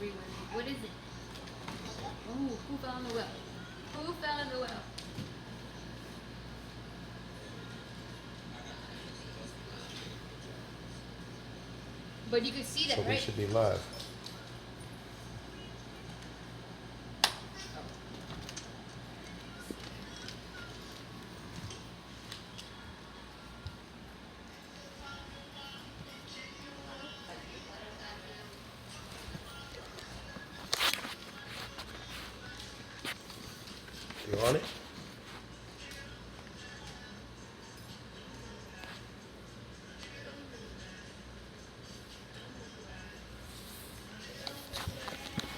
free one. What is it? Oh, who fell in the well? Who fell in the well? But you can see that, So right? we should be live. You on it?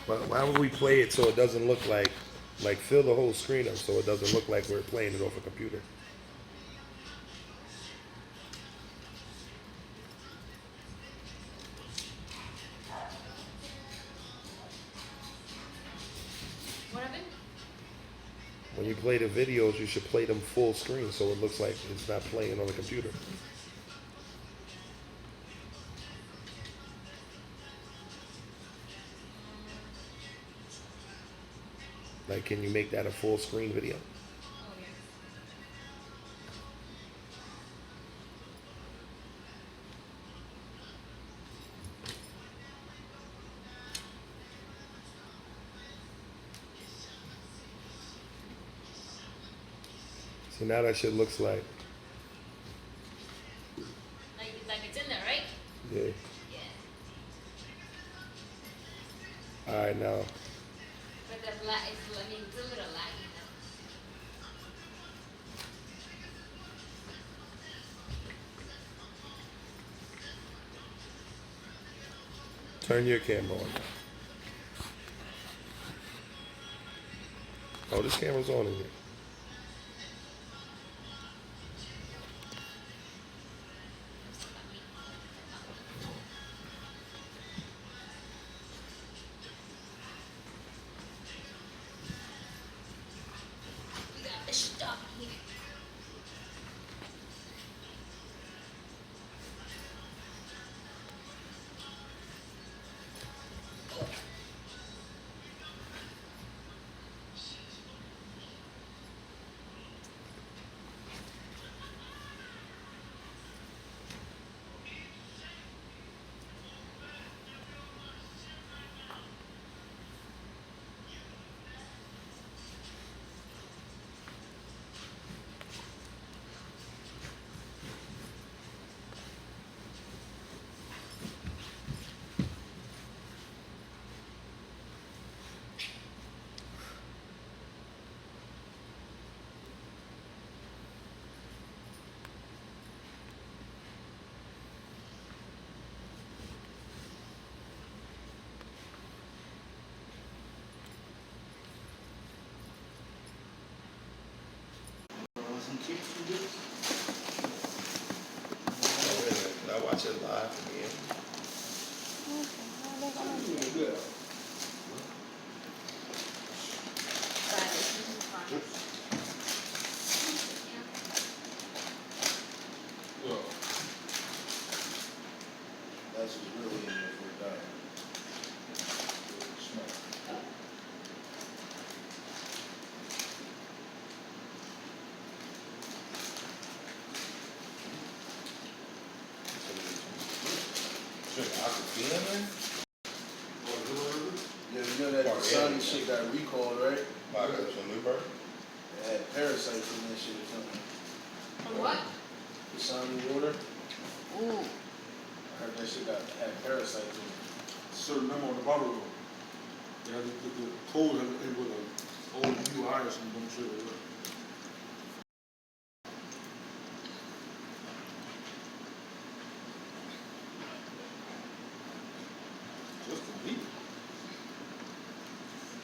But why would we play it so it doesn't look like fill the whole screen up so it doesn't look like we're playing it off a computer? What happened? When you play the videos, you should play them full screen so it looks like it's not playing on the computer. Like, can you make that a full screen video? Oh, yeah. So now that shit looks like, Like it's in there, right? yeah. Yeah. All right, now. But the it's a little laggy though. Turn your camera on. Oh, this camera's on in here. We got the stuff here. I watch it live again. That's what's really in there for a dime. Smell. Yeah, you know that Sony shit got recalled, right? It had parasites in that shit or something. From what? The Sony water, Ooh. I heard that shit had parasites in it. Certain number on the bottle though. Yeah, the code has it with an old UI or some dumb shit like that. Just a beat.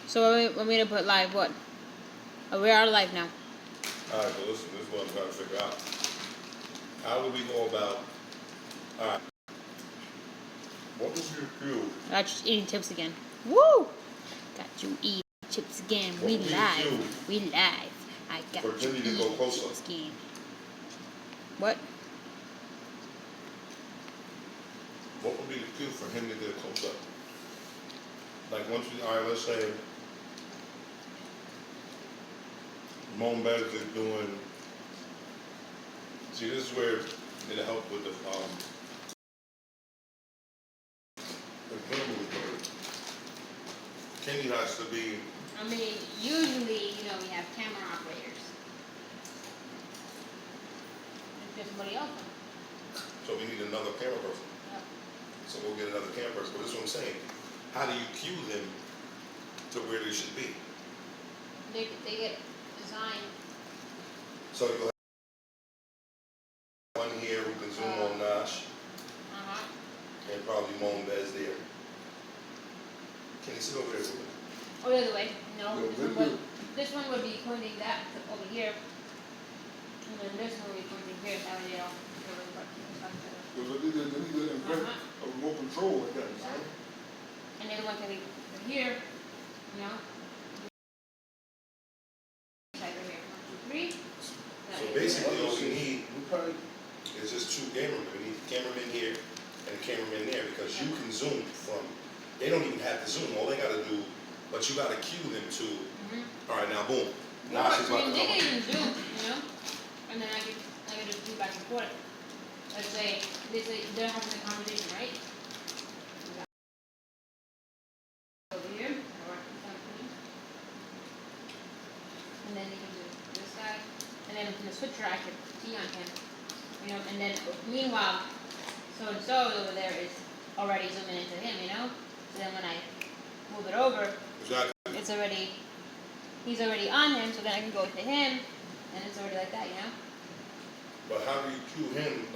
So want me to put live what? Oh, we are live now. All right, so this is what I'm trying to figure out. How do we go about, all right, what was your cue? Got you eating chips again. Woo! Got you eating chips again. What We would you do live. We live. I got for you Timmy to go eating closer? chips again. What? What would be the cue for him to get a close up? like once we, all right, let's say Mombez is doing, see, this is where it'll help with the camera recording. Kenny has to be, I mean, usually, you know, we have camera operators. If there's somebody else on. so we need another camera person. Yep. So we'll get another camera person, but this is what I'm saying. How do you cue them to where they should be? They get designed. So you'll have one here who can zoom on Nash, and probably Mombez there. Can you sit over there with me? Oh, the other way. No, Yeah, this one would be pointing that over here. And then this one would be pointing here. That way they don't cover the button. Because they need to invent a remote control like that, you know? And the other one can be from here, you know. Right over here. 1, 2, 3. So basically all we need We probably, is just two cameramen. We need a cameraman here and a cameraman there because you can zoom from, they don't even have to zoom. All they gotta do, but you gotta cue them to, all right, now boom. Nash is about to They come. can even zoom, you know. And then I can just do back and forth. Let's say they're having a conversation, right? Over here, or and then you can do this side, and then from the switcher I can see on him, you know. And then meanwhile, so and so over there is already zooming into him, you know. So then when I move it over, Exactly. he's already on him. So then I can go to him, and it's already like that, you know. But how do you cue him?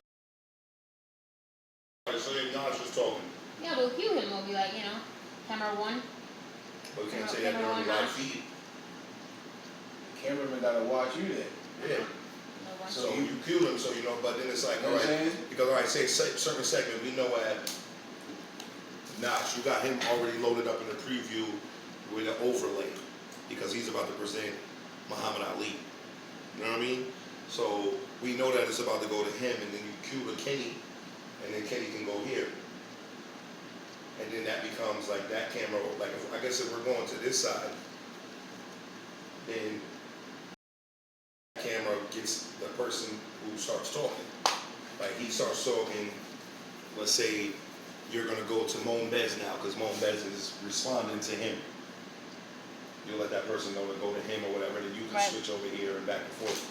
Like say Nash is talking, Yeah, we'll cue him. We'll be like, you know, camera 1. but you can't say that during the live feed. cameraman gotta watch you then. Yeah. No one. So you cue them, so you know, but then it's like, You all know what I'm right, saying? because all right, say certain segment, we know at Nash, you got him already loaded up in the preview with an overlay, because he's about to present Muhammad Ali. You know what I mean? So we know that it's about to go to him, and then you cue to Kenny, and then Kenny can go here. And then that becomes like that camera, like I guess if we're going to this side, then camera gets the person who starts talking. Like he starts talking, let's say you're gonna go to Mombez now, because Mombez is responding to him. You'll let that person know to go to him or whatever, and you can Right. switch over here and back and forth.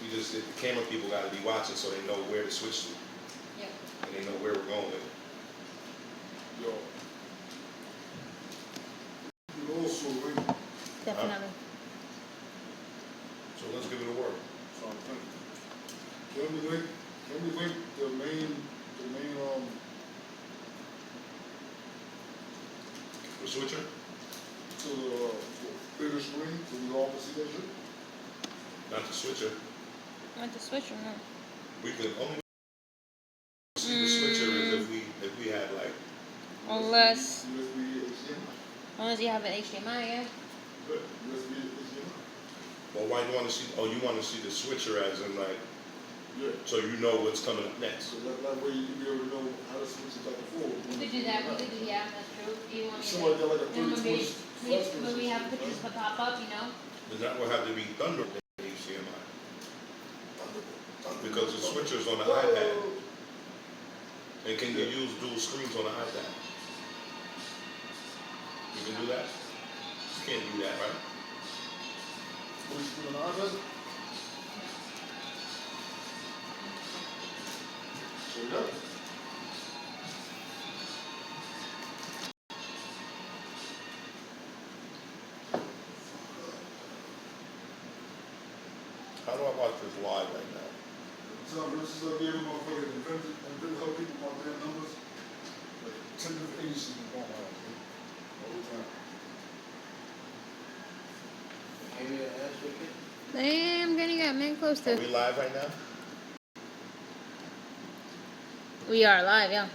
You just, the camera people gotta be watching so they know where to switch to, Yeah. and they know where we're going with it. Yo. You also link, Definitely. So let's give it a whirl. so I'm thinking, can we link the main, The switcher? to the bigger screen, so we all can see that shit? Not the switcher. Not the switcher, no. We could only see the switcher is if we had like, Unless USB, HDMI. you have an HDMI, yeah. Good, USB, HDMI. well, why do you wanna see, oh, you wanna see the switcher as in like, Yeah. so you know what's coming up next. So that way you can be able to know how to switch it back and forth. We could do that. We could do, yeah, that's true. You want me Somebody got like a then 30 maybe, twist when we have pictures that pop up, you know. Then that will have to be Thunder HDMI. Because the switcher's on the iPad. And can you use dual screens on the iPad? You can do that? You can't do that, right? What is it, an iPad? So yeah. How do I watch this live right now? So this is like giving motherfuckers invented help people about their numbers. Like 10 different agencies in one house, man. All the time. Hand me that ass wicked. I'm gonna get man close Are we live right now? We are live, yeah.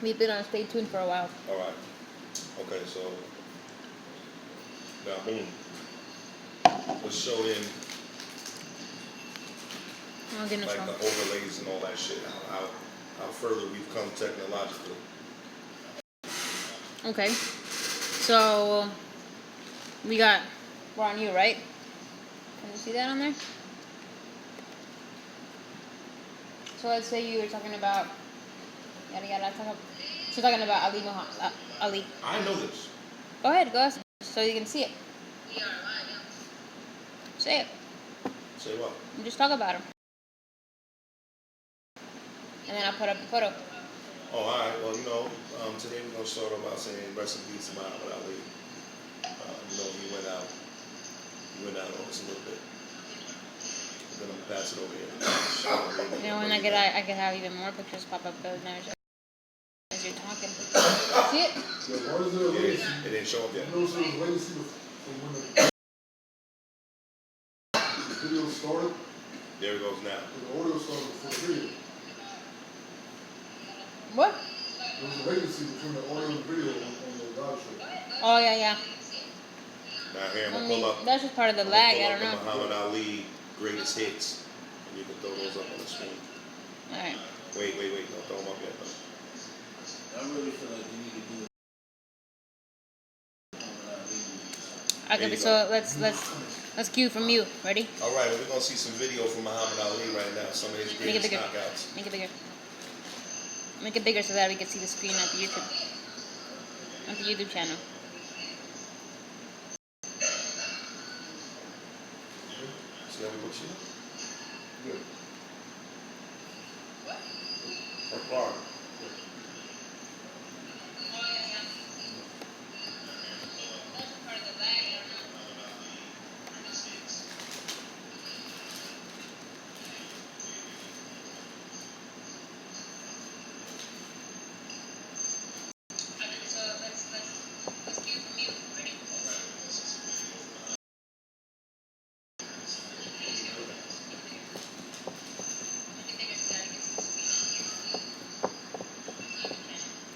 We've been on stay tuned for a while. All right. Okay, so now boom. Let's show them Oh goodness, like the overlays and all that shit. how further we've come technologically. Okay. So we're on you, right? Can you see that on there? So let's say you were talking about yada yada. So talking about Ali Muhammad. Ali. I know this. Go ahead, so you can see it. Say it. Say what? And just talk about him. And then I'll put up the photo. Oh, all right. Well, today we're gonna start off by saying rest in peace to Muhammad Ali. He went out on us a little bit. Then I'm gonna pass it over here. When I could have even more pictures pop up as you're talking. See it? Yeah, what is it? Yeah, it didn't show up yet. You know, so it was latency from when the video started. There it goes now. The audio started before the video. What? There was a latency between the audio and the video on the live show. Oh yeah. Now here I'm I gonna mean, pull up. that's just part of the I'm lag. gonna I pull don't up the know. Muhammad Ali greatest hits, and you can throw those up on the screen. All right. Wait. Don't throw them up yet. Though. I really feel like you need to do it. Okay, so let's cue from you. Ready? All right, well, we're gonna see some video from Muhammad Ali right now. Some of his Make it greatest bigger. knockouts. Make it bigger. Make it bigger so that we can see the screen at the YouTube channel. See how we look, Sheila? Good. Or far?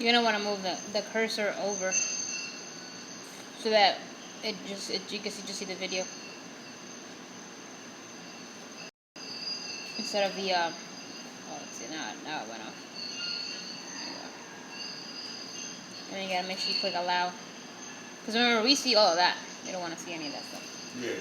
You're gonna want to move the cursor over so that you can just see the video instead of the oh, let's see, now it went off. There you go. And then you gotta make sure you click allow, because remember, we see all of that. We don't want to see any of that stuff. Yeah.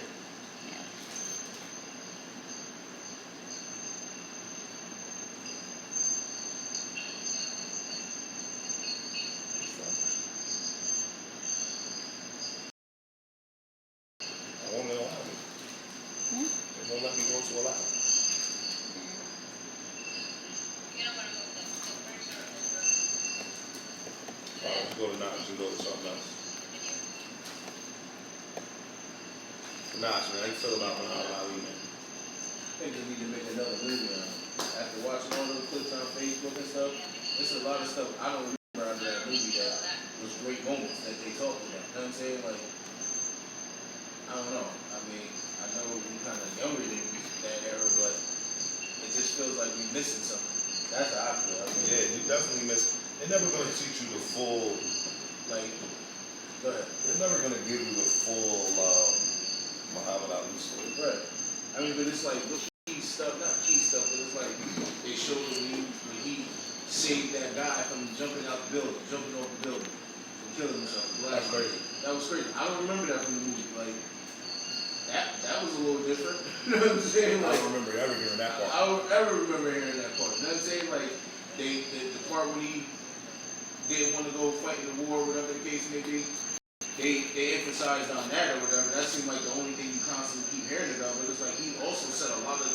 It won't allow me. Hmm? It won't let me go to allow. Let's go to Nash and go to something else. Nash, man, how you feel about Muhammad Ali, man? I think they need to make another movie on it. After watching all those clips on Facebook and stuff, there's a lot of stuff I don't remember out of that movie that was great moments that they talked about. You know what I'm saying? Like, I don't know. I mean, I know we're kind of younger than that era, but it just feels like we're missing something. That's how I feel. I mean, Yeah, you definitely miss. They're never going to teach you the full. like, go ahead. They're never going to give you the full Muhammad Ali story. Right. I mean, but it's like, look, key stuff, not key stuff, but it's like, they showed when he saved that guy from jumping off the building, from killing himself. That's crazy. That was crazy. I don't remember that from the movie. Like, that was a little different. You know what I'm saying? I Like, don't remember ever hearing that part. I don't ever remember hearing that part. You know what I'm saying? Like, the part when he didn't want to go fight in the war, whatever the case may be, they emphasized on that or whatever. That seemed like the only thing you constantly keep hearing about. But it's like he also said a lot of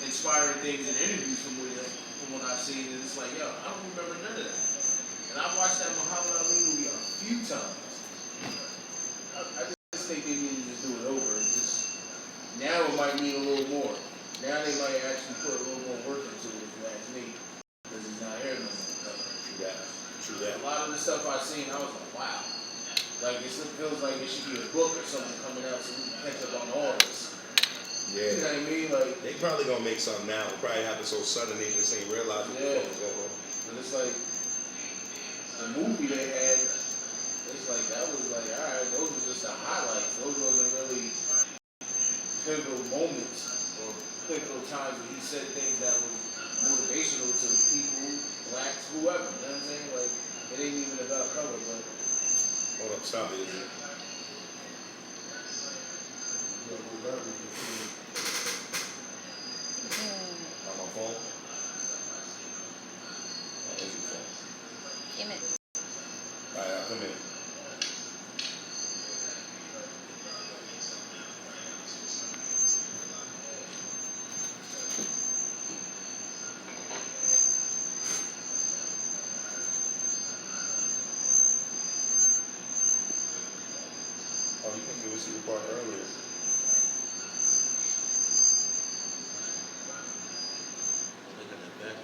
inspiring things in interviews from what I've seen, and it's like, yo, I don't remember none of that. And I watched that Muhammad Ali movie a few times. I just think they need to just do it over. And just now it might need a little more. Now they might actually put a little more work into it, if you ask me, because he's not here no more. True that. A lot of the stuff I've seen, I was like, wow. Like, it feels like it should be a book or something coming out so we can catch up on all this. Yeah. You know what I mean? Like, They probably gonna make something now. It probably happened so sudden they just ain't realizing Yeah. what was going on. but it's like, the movie they had, it's like, that was like, alright, those were just the highlights. Those wasn't really pivotal moments or or pivotal times when he said things that was motivational to people, blacks, whoever. You know what I'm saying? Like, it ain't even about color, but. Hold up, stop it, is it? Yeah, go back with the phone. On my phone? On Izzy's phone. Damn it. Alright, I'll come in. Oh, you can give us your part earlier. Looking at that.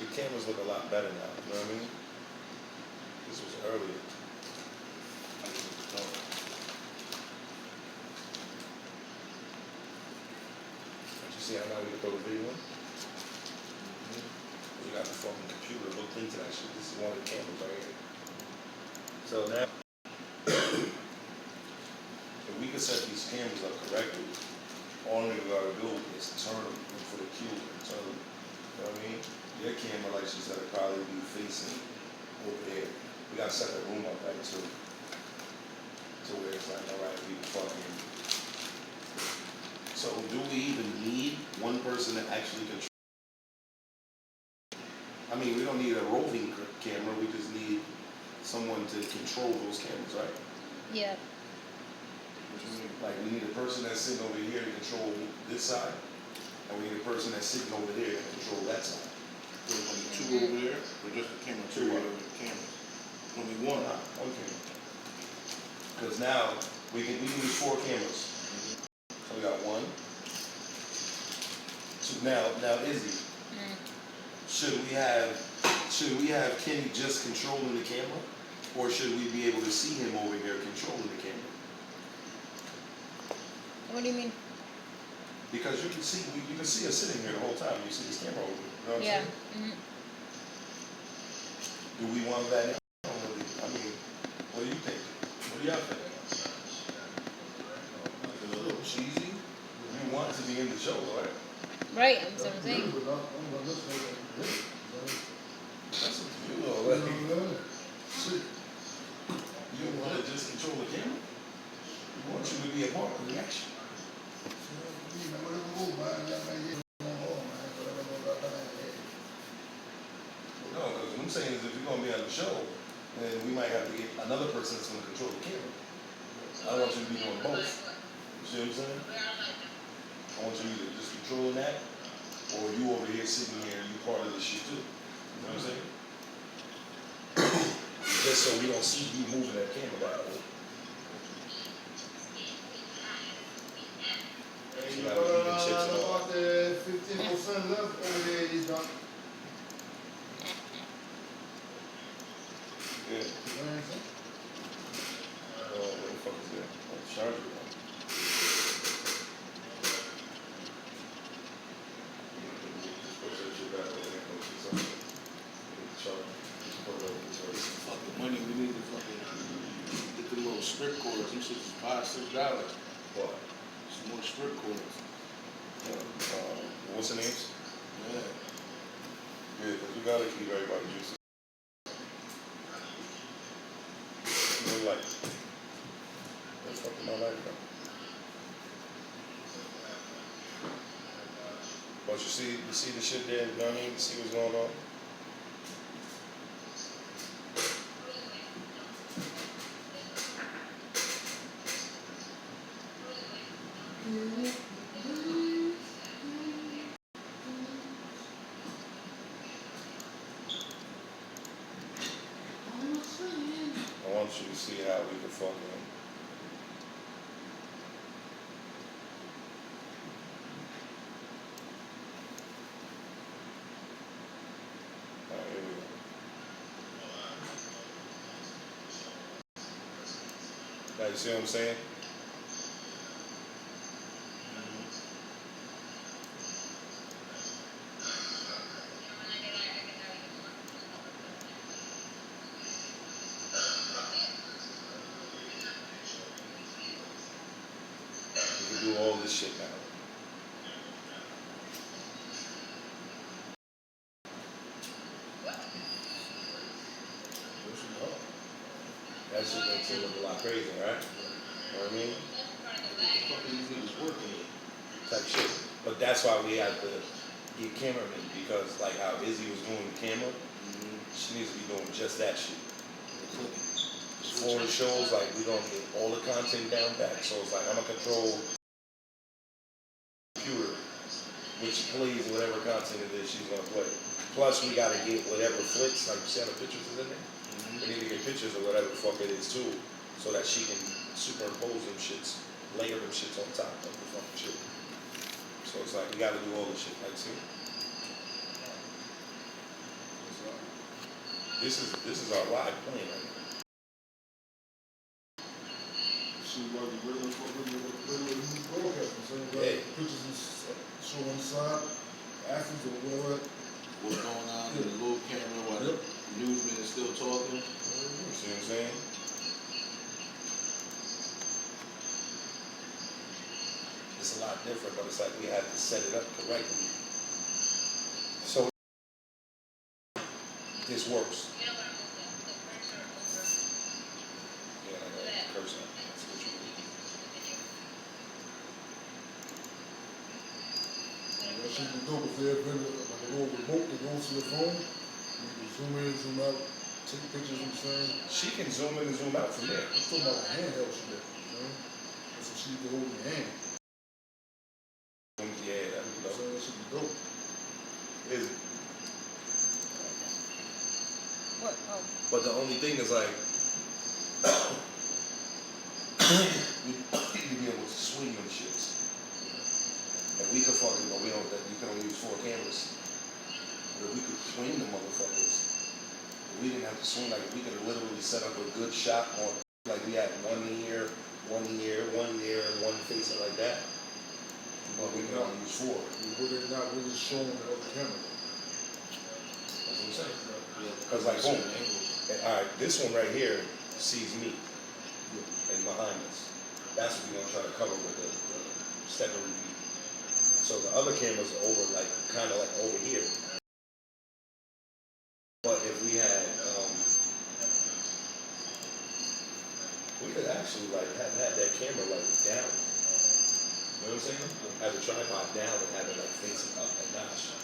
The cameras look a lot better now, you know what I mean? This was earlier. Did you see how now we can throw the video in? We got the fucking computer looked into that shit. This is one of the cameras right here. So now, if we can set these cameras up correctly, all we gotta do is turn them for the cue and turn them. You know what I mean? Your camera, like she said, would probably be facing over there. We gotta set the room up like too. To where it's like, alright, we can fucking. So do we even need one person to actually control? I mean, we don't need a roving camera, we just need someone to control those cameras, right? Yeah. Like, we need a person that's sitting over here to control this side, and we need a person that's sitting over there to control that side. There's only two over there, or just the camera, Two two what? over the camera. Only one. Okay. Because now, we can use 4 cameras. So we got 1. So now Izzy, should we have Kenny just controlling the camera? Or should we be able to see him over here controlling the camera? What do you mean? Because you can see us sitting here the whole time. You see this camera over here. You know what I'm Yeah. saying? Do we want that? I mean, what do you think? What do y'all think? A little cheesy. You want to be in the show, right? Right, I'm so saying. But I'm gonna listen to that. That's what you know. You Like, know what? Shit. you don't want to just control the camera. We want you to be a part of the action. No, because what I'm saying is if you're going to be on the show, then we might have to get another person that's going to control the camera. I don't want you to be doing both. You see what I'm saying? I want you either just controlling that, or you over here sitting here and you part of the shit too. You know what I'm saying? Just so we don't see you moving that camera that way. Hey, about the 15% left over there, he's done. Yeah. You know what I'm saying? What the fuck is that? Oh, the charger one. Push that shit back over there, go see something. Get the charger. Put it over this way. Fucking money, we need to fucking get the little strip cords. Them shit is $5, $6. What? Some more strip cords. What's the names? Yeah. Yeah, because we gotta keep everybody juicy. Really like, that's fucking my life, bro. But you see the shit there, you know what I mean? You see what's going on? I want you to see how we can fucking. Alright, here we go. Now you see what I'm saying? We can do all this shit now. That shit makes it look a lot crazier, right? You know what I mean? What the fuck are these niggas working with? Type shit. But that's why we have to get cameramen, because like how Izzy was doing the camera, she needs to be doing just that shit. For the shows, like we don't get all the content down pat, so it's like I'm gonna control the computer, which plays whatever content it is she's gonna play. Plus we gotta get whatever flicks, like you see how the pictures is in there? We need to get pictures of whatever the fuck it is too, so that she can superimpose them shits, layer them shits on top of the fucking shit. So it's like we gotta do all this shit, like see? This is our live plan right now. She like the regular news broadcasting, so Yeah. pictures and show on the side, athletes or whatever. What's going on in the little camera while the newsman is still talking? You see what I'm saying? It's a lot different, but it's like we have to set it up correctly. So this works. Yeah, I got a cursor. That's what you need. That should be dope if they have been like a little remote that goes to your phone. You can zoom in, zoom out, take pictures, you know what I'm saying? She can zoom in and zoom out from there. I'm talking about a handheld shit, you know? That's what she can hold in your hand. Yeah, that'd be You know what I'm dope. saying? That should be dope. Is What? Oh. But the only thing is like, we need to be able to swing them shits. And we could fucking, but we don't, we can only use 4 cameras. But we could swing the motherfuckers. We didn't have to swing, like we could have literally set up a good shot on, like we had one here, one here, one there, and one facing like that. But we can only use 4. Would it not really show on the other camera? That's what I'm saying. Yeah, Because like, boom. certain angles. And, all right, this one right here sees me and behind us. That's what we're gonna try to cover with the step and repeat. So the other cameras are over, like kind of like over here. But if we had, we could actually like have had that camera like down. You know what I'm saying? Have the tripod down and have it like facing up and notch.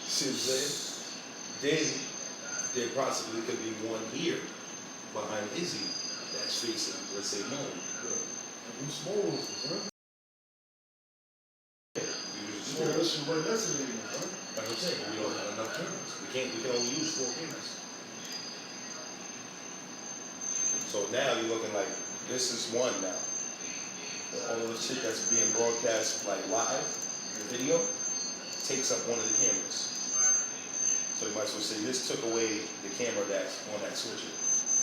See what I'm saying? Then there possibly could be one here behind Izzy that's facing, let's say, Moon. We small ones, huh? We use Yeah, a that shit right next to the image, right? Like I'm saying, we don't have enough cameras. We can only use 4 cameras. So now you're looking like, this is one now. All of the shit that's being broadcast like live, the video, takes up one of the cameras. So you might as well say, this took away the camera that's on that switcher.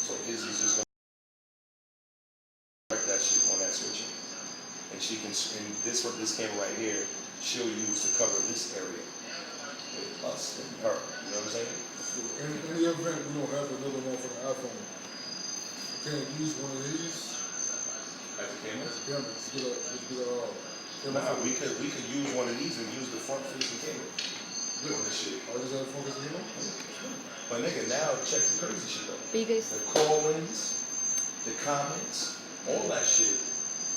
So Izzy's just gonna correct that shit on that switcher. And she can, and this camera right here, she'll use to cover this area with us and her. You know what I'm saying? So in any event, we don't have another one for the iPhone. We can't use one of these As a camera? as a camera. Let's get a camera. Nah, we could use one of these and use the front facing camera. On this shit. I just have focus on it. But nigga, now check the crazy shit though. Biggest. The call-ins, the comments, all that shit,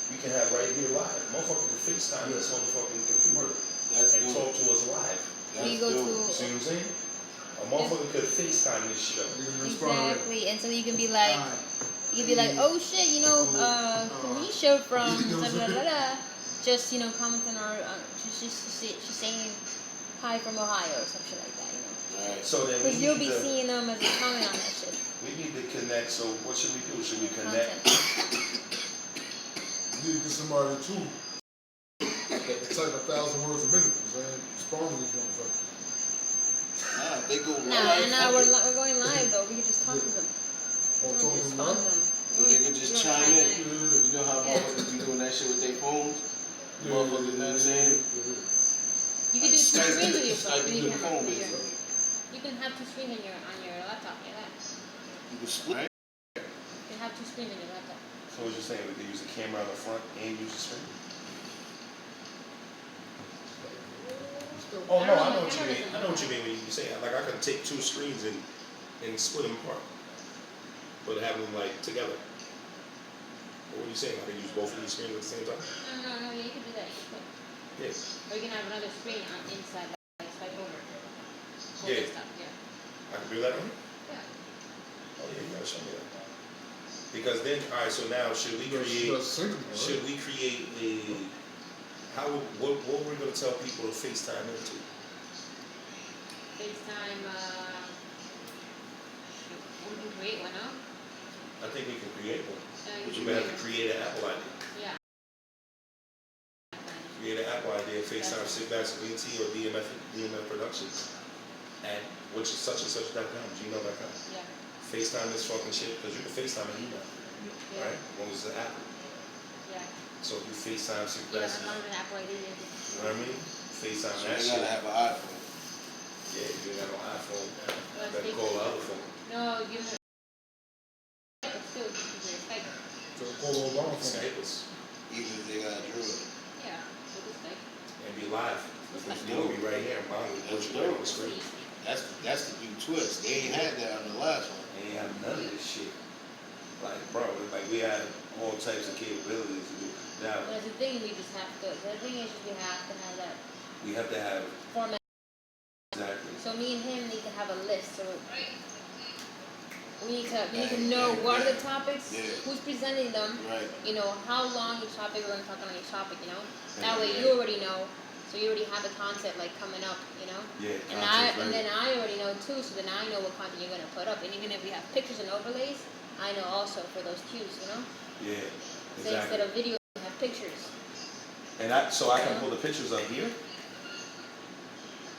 we can have right here live. Motherfucker can FaceTime us on the fucking computer That's and dope. talk to us live. We That's go dope. See what I'm saying? A motherfucker could FaceTime this shit up. You can respond to Exactly, and so you can be like, oh shit, you know, Felicia from blah blah blah blah, just commenting or she's saying hi from Ohio or some shit like that, you know. Right. So then we Because you'll need be to, seeing them as a comment on that shit. we need to connect. So what should we do? Should we connect? Content. You need to get somebody too that can type 1,000 words a minute. You know what I'm saying? Respond to these motherfuckers. Nah, they go No, live. and now we're going live though. We can just talk to them. Oh, Don't talking just to respond them? to them. So they can just You don't chime have in. to. You know how Yeah. motherfuckers be doing that shit with their phones? Yeah, Motherfuckers, you know what I'm saying? You can do two Skype screens with your Skype phone. to You the can phone, have basically. you can have two screens on your laptop like that. You can split. You can have two screens on your laptop. So what you're saying, we could use a camera on the front and use the screen? Oh no, I know what you mean. I know what you mean when you say like I could take 2 screens and split them apart. but having them like together. What are you saying? I can use both of these screens at the same time? No, you can do that. You can put, Yes. or you can have another screen on inside that swipe over. Hold Yeah. this up, yeah. I can do that on? Yeah. Oh yeah, you gotta show me that. Because then, all right. So now, should we create a what we're gonna tell people to FaceTime into? FaceTime, we can create one, huh? I think we can create one. You But can you have to create create an Apple ID. Yeah. Create an Apple ID, FaceTime SickBass BT or DMF Productions at which is such and such.com, gmail.com. Yeah. FaceTime this fucking shit, because you can FaceTime an email, Yeah. right? As long as it's an Apple. Yeah. So if you FaceTime Yeah, SickBass, as long as an Apple ID is. you know what I mean? FaceTime So that you shit. gotta have an iPhone. Yeah, if you got no iPhone, Well, better it's call the other phone. No, give it. But still, you can do Skype. So call the Obama phone. Skype us Even if they got a drill. Yeah, with the Skype. and be live. Because Let's you'll do be right here, mom, with Let's you do right it. on the screen. That's the new twist. They ain't had that on the last one. They ain't have none of this shit. Like, bro, like we had all types of capabilities to do. Now, But the thing we just have to, the thing is we have to have that we have to have, format. exactly. So me and him need to have a list. So we need to know what are the topics, Yeah. who's presenting them, Right. you know, how long each topic we're going to talk on each topic, you know. Yeah, That way yeah. you already know. So you already have the concept like coming up, you know. Yeah, And then I already know too. So then I know what content you're going to put up. And even if we have pictures and overlays, I know also for those cues, you know. Yeah, So instead exactly. of video, we have pictures. And so I can pull the pictures up here.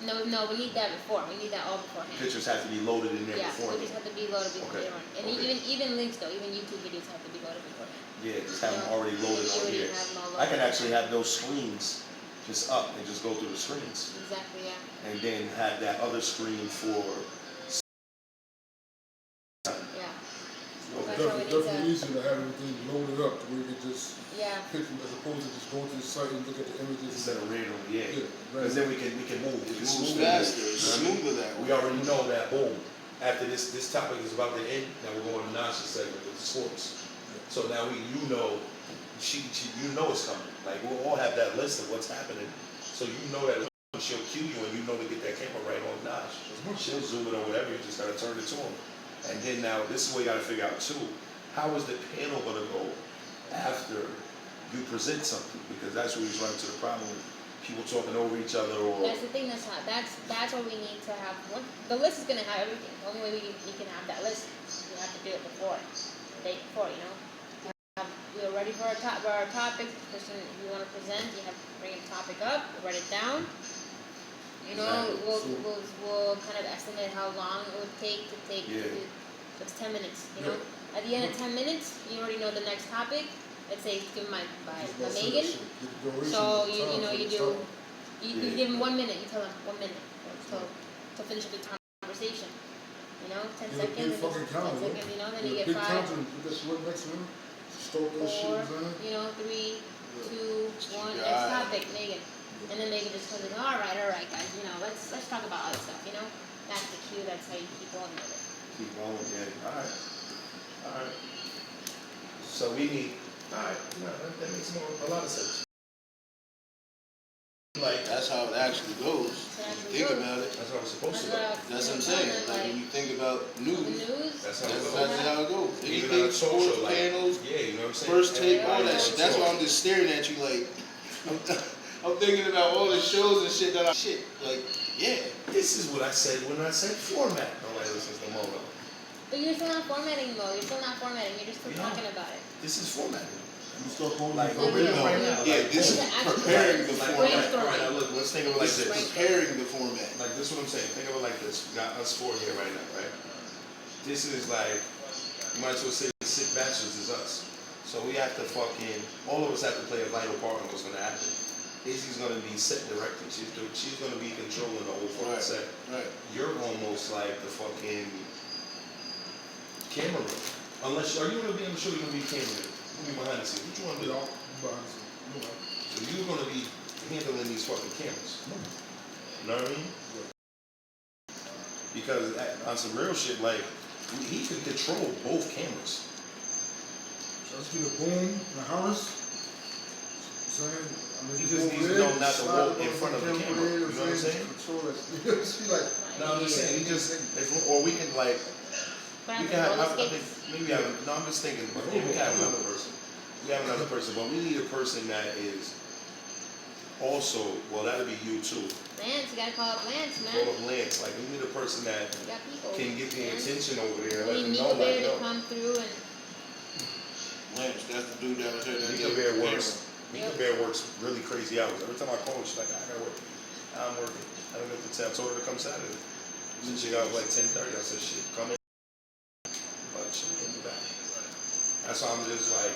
No, we need that before. We need that all beforehand. Pictures have to be loaded in there Yeah, before. pictures have to be loaded before Okay, they run. And okay. even links though, even YouTube videos have to be loaded beforehand. Yeah, just have them Yeah. already loaded You on already here. have them all I can loaded. actually have those screens just up and just go through the screens. Exactly, yeah. And then have that other screen for. Yeah. Okay. That's why we need Definitely to, easier to have everything loaded up to where you can just yeah. pick them as opposed to just go to the site and look at the images. Instead of randomly, yeah. Yeah, Because then we can move. It It's moves smoother. faster. It's You know what I mean? smoother that way. We already know that, boom. After this topic is about to end, now we're going to Nasha's segment with the sports. So now you know, you know it's coming. Like we'll all have that list of what's happening. So you know that she'll cue you and you know to get that camera right on Nash. She'll zoom it or whatever, you just gotta turn it to him. And then now, this is what you gotta figure out too. How is the panel gonna go after you present something? Because that's where you run into the problem with people talking over each other or. That's the thing. That's what we need to have. The list is gonna have everything. The only way we can have that list, we have to do it before, the day before, you know. We're ready for our topics. The person you want to present, you have to bring a topic up, write it down. You know, Exactly. we'll kind of estimate how long it would take to Yeah. so it's 10 minutes, you know. At the end of 10 minutes, you already know the next topic. Let's say it's given by Megan. So you give him 1 minute. You tell him 1 minute to finish up the conversation. You know, 10 seconds. Big fucking 10 counter, seconds. You know, then you big get 5, counter, put that shit right next to him. Start those 4, shit, man. you know, 3, 2, 1. your Next eye on topic, Megan. And then Megan just comes in. All right, guys. You know, let's talk about other stuff. You know, that's the cue. That's how you keep going with it. Keep going, yeah. Alright. So we need, alright, no, that makes a lot of sense. Like, That's how it actually goes. When you think about it. that's what I'm supposed to do. That's what I'm saying. Like when you think about The news, news. That's how it that's goes. how it goes. Even Anything, on a talk sports, show, like, panels, yeah, you know what I'm saying? first take, all Everybody that on shit. That's talk. why I'm just staring at you like, I'm thinking about all the shows and shit that like, yeah. This is what I said when I said format. Nobody listens no more though. But you're still not formatting though. You're still not formatting. You're just still Yeah. talking about it. This is formatting. You start calling Like, Oh, we're yeah. right now. Yeah, like, this is It's actually preparing the like, format. alright, now look, let's think of it like This is this. preparing the format. Like this is what I'm saying. Think of it like this. We got us 4 here right now, right? This is like, you might as well say the sick bachelors is us. So we have to all of us have to play a vital part in what's gonna happen. Izzy's gonna be set directing. She's gonna be controlling the whole fucking Right. set. Right. You're almost like the fucking camera. Unless, are you gonna be, I'm sure you're gonna be camera. You're gonna be behind the scenes. What you wanna do? So you're gonna be handling these fucking cameras. You know what I mean? Because on some real shit, like, he can control both cameras. So let's get a boom and a harness. Saying, I mean, He just needs to know not to walk in front of the camera. You know what I'm saying? Control that. She like, No, I'm just saying. He just, or we can like, we can have. I think maybe I. No, I'm just thinking. But we can have another person. We have another person, but we need a person that is also. Well, that'll be you too. Lance, you gotta call up Lance, man. Call up Lance. Like we need a person that You got people. can get the man. attention over there and We let them need know, Nico Bear like, to yo. come through and Lance, that's the dude down there. Nika Bear works. Nika Bear works really crazy hours. Every time I call her, she's like, I gotta work. I'm working. I don't get the tell. I told her to come Saturday. Then she got like 10:30. I said, shit, come in. But she came back. That's why I'm just like,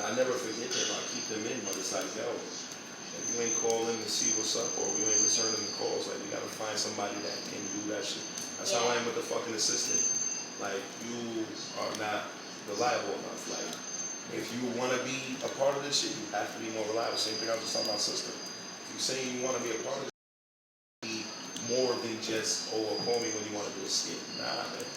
I never forget them. I keep them in, but it's like, yo, if you ain't calling to see what's up or you ain't returning the calls, like, you gotta find somebody that can do that shit. That's how I am with the fucking assistant. Like, you are not reliable enough. Like, if you want to be a part of this shit, you have to be more reliable. Same thing I was just talking about my sister. If you say you want to be a part of this, be more than just, oh, call me when you want to do a skit. Nah, man.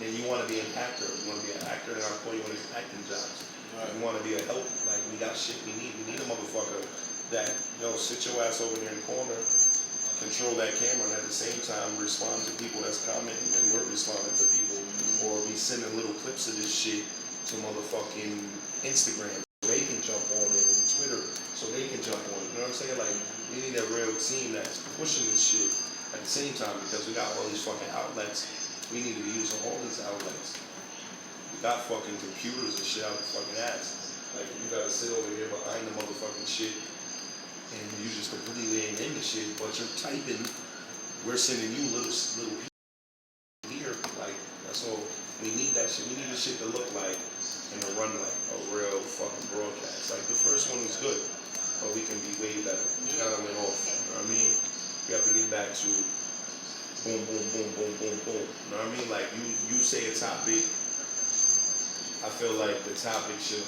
Then you want to be an actor. You want to be an actor, then I'll call you when it's acting jobs. Right. You want to be a help. Like, we got shit we need. We need a motherfucker that, yo, sit your ass over there in the corner, control that camera, and at the same time respond to people that's commenting, and we're responding to people, or be sending little clips of this shit to motherfucking Instagram so they can jump on it, and Twitter so they can jump on it. You know what I'm saying? Like, we need a real team that's pushing this shit at the same time, because we got all these fucking outlets. We need to be using all these outlets. We got fucking computers and shit out the fucking ass. Like, you gotta sit over here behind the motherfucking shit, and you just completely ain't in the shit, but you're typing. We're sending you little here. Like, that's all. We need that shit. We need this shit to look like and to run like a real fucking broadcast. Like, the first one was good, but we can be way better. We gotta went off. You know what I mean? We have to get back to boom, boom, boom, boom, boom, boom. You know what I mean? Like, you say a topic, I feel like the topic should